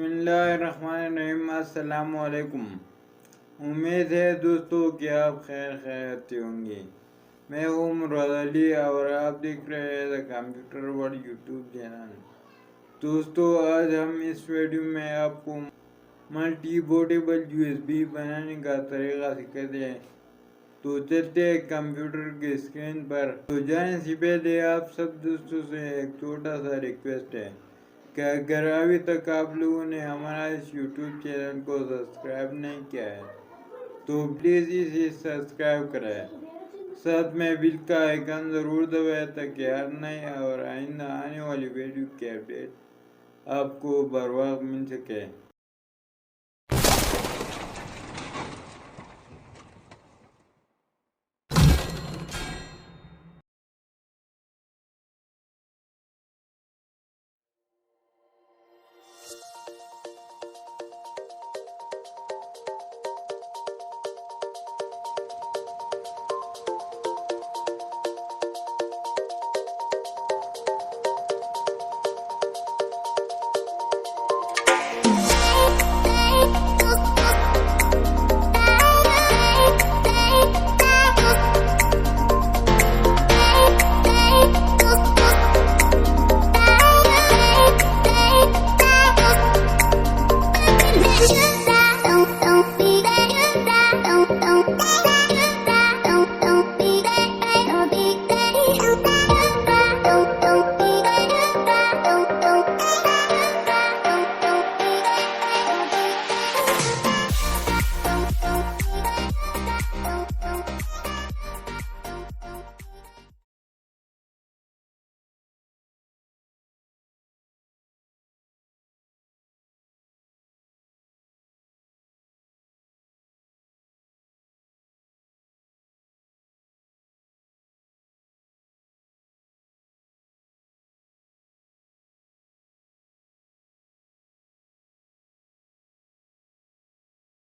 بسم اللہ الرحمن الرحیم۔ السلام علیکم۔ امید ہے دوستوں کہ آپ خیریت ہوں گے۔ میں ہوں روزانہ اور آپ دیکھ رہے ہیں کمپیوٹر ورلڈ یوٹیوب چینل۔ دوستوں، آج ہم اس ویڈیو میں آپ کو ملٹی بوٹیبل USB بنانے کا طریقہ سکھاتے ہیں۔ تو چلتے ہیں کمپیوٹر کی اسکرین پر۔ تو جانے سے پہلے آپ سب دوستوں سے ایک چھوٹا سا ریکویسٹ ہے کہ اگر ابھی تک آپ لوگوں نے ہمارا اس یوٹیوب چینل کو سبسکرائب نہیں کیا ہے تو پلیز اسے سبسکرائب کریں، ساتھ میں بیل کا آئیکن ضرور دبائیں تاکہ ہر نئے اور آئندہ آنے والی ویڈیو کی اپڈیٹ آپ کو بر وقت مل سکے۔